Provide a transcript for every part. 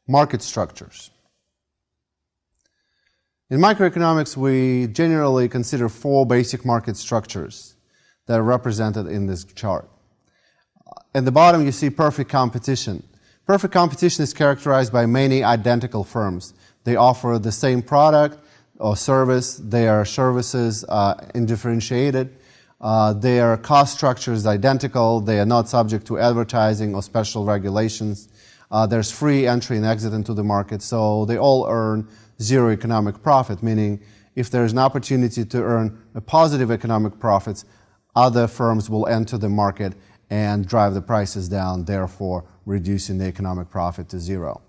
Market structures. In microeconomics, we generally consider four basic market structures that are represented in this chart. At the bottom, you see perfect competition. Perfect competition is characterized by many identical firms. They offer the same product or service. Their services are undifferentiated. Their cost structure is identical. They are not subject to advertising or special regulations. There's free entry and exit into the market, so they all earn zero economic profit, meaning if there's an opportunity to earn a positive economic profits, other firms will enter the market and drive the prices down, therefore reducing the economic profit to zero.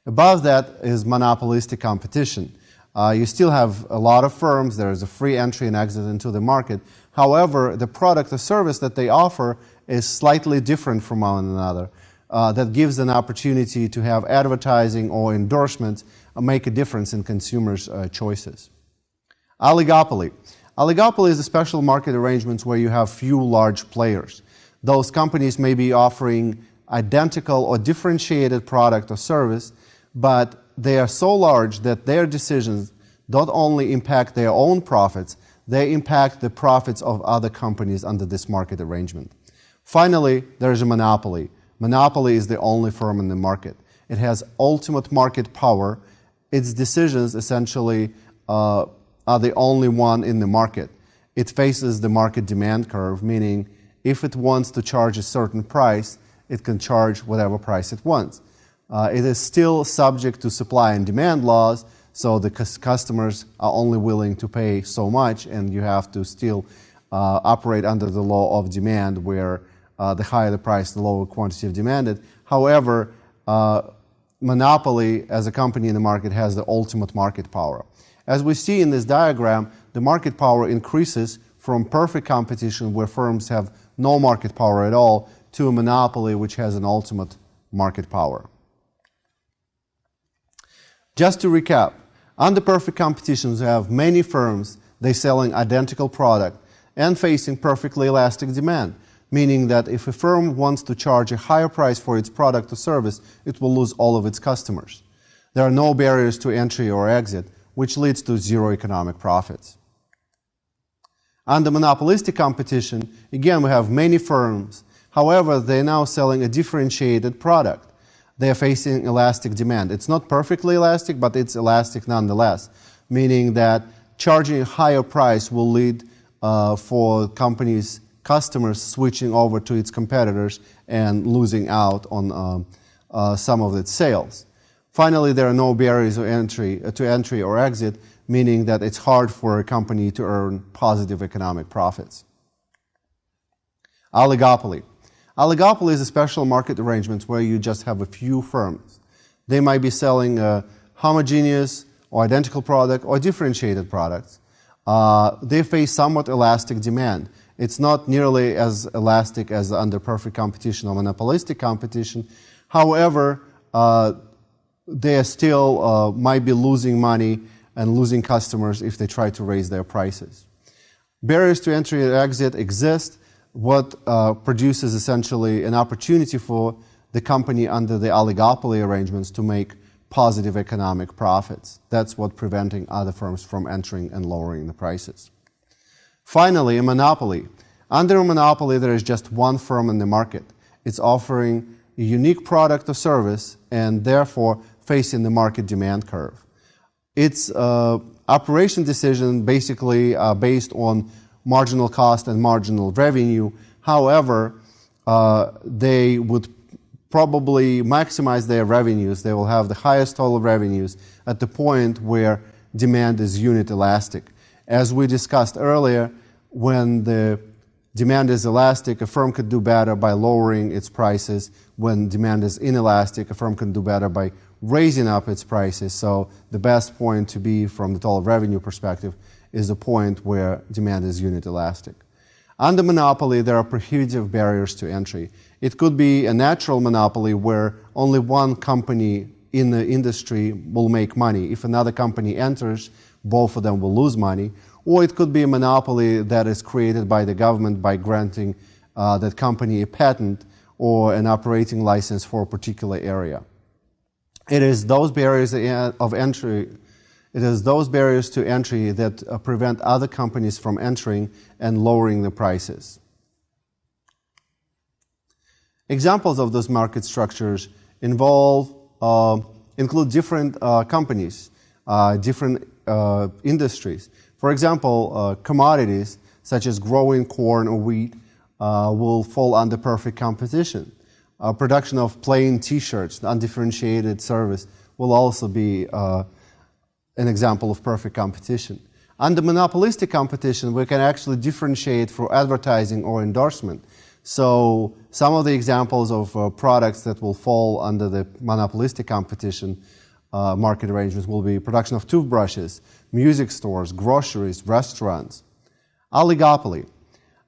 Above that is monopolistic competition. You still have a lot of firms. There is a free entry and exit into the market. However, the product or service that they offer is slightly different from one another. That gives an opportunity to have advertising or endorsements make a difference in consumers' choices. Oligopoly. Oligopoly is a special market arrangement where you have few large players. Those companies may be offering identical or differentiated product or service, but they are so large that their decisions don't only impact their own profits, they impact the profits of other companies under this market arrangement. Finally, there is a monopoly. Monopoly is the only firm in the market. It has ultimate market power. Its decisions essentially are the only one in the market. It faces the market demand curve, meaning if it wants to charge a certain price, it can charge whatever price it wants. It is still subject to supply and demand laws, so the customers are only willing to pay so much, and you have to still operate under the law of demand, where the higher the price, the lower quantity of demanded. However, monopoly as a company in the market has the ultimate market power. As we see in this diagram, the market power increases from perfect competition, where firms have no market power at all, to a monopoly which has an ultimate market power. Just to recap, under perfect competition, we have many firms, they selling identical product and facing perfectly elastic demand, meaning that if a firm wants to charge a higher price for its product or service, it will lose all of its customers. There are no barriers to entry or exit, which leads to zero economic profits. Under monopolistic competition, again, we have many firms. However, they're now selling a differentiated product. They are facing elastic demand. It's not perfectly elastic, but it's elastic nonetheless, meaning that charging a higher price will lead for customers switching over to its competitors and losing out on some of its sales. Finally, there are no barriers to entry or exit, meaning that it's hard for a company to earn positive economic profits. Oligopoly. Oligopoly is a special market arrangement where you just have a few firms. They might be selling a homogeneous or identical product or differentiated products. They face somewhat elastic demand. It's not nearly as elastic as under perfect competition or monopolistic competition. However, they still might be losing money and losing customers if they try to raise their prices. Barriers to entry and exit exist, what produces essentially an opportunity for the company under the oligopoly arrangements to make positive economic profits. That's what preventing other firms from entering and lowering the prices. Finally, a monopoly. Under a monopoly, there is just one firm in the market. It's offering a unique product or service and therefore facing the market demand curve. Its operation decision basically based on marginal cost and marginal revenue. However, they would probably maximize their revenues. They will have the highest total revenues at the point where demand is unit elastic. As we discussed earlier, when the demand is elastic, a firm could do better by lowering its prices. When demand is inelastic, a firm can do better by raising up its prices. So the best point to be from the total revenue perspective is the point where demand is unit elastic. Under monopoly, there are prohibitive barriers to entry. It could be a natural monopoly where only one company in the industry will make money. If another company enters, both of them will lose money. Or it could be a monopoly that is created by the government by granting that company a patent or an operating license for a particular area. It is those barriers of entry. It is those barriers to entry that prevent other companies from entering and lowering the prices. Examples of those market structures include different companies, different industries. For example, commodities such as growing corn or wheat will fall under perfect competition. Production of plain T-shirts, undifferentiated service, will also be an example of perfect competition. Under monopolistic competition, we can actually differentiate for advertising or endorsement. So some of the examples of products that will fall under the monopolistic competition market arrangements will be production of toothbrushes, music stores, groceries, restaurants. Oligopoly.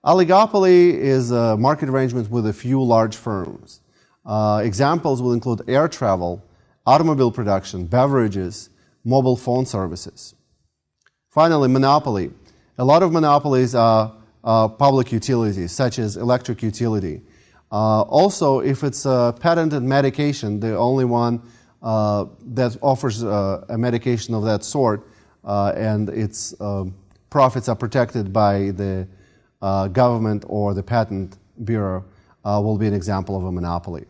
Oligopoly is a market arrangement with a few large firms. Examples will include air travel, automobile production, beverages, mobile phone services. Finally, monopoly. A lot of monopolies are public utilities, such as electric utility. Also, if it's a patented medication, the only one that offers a medication of that sort, and its profits are protected by the government or the patent bureau, will be an example of a monopoly.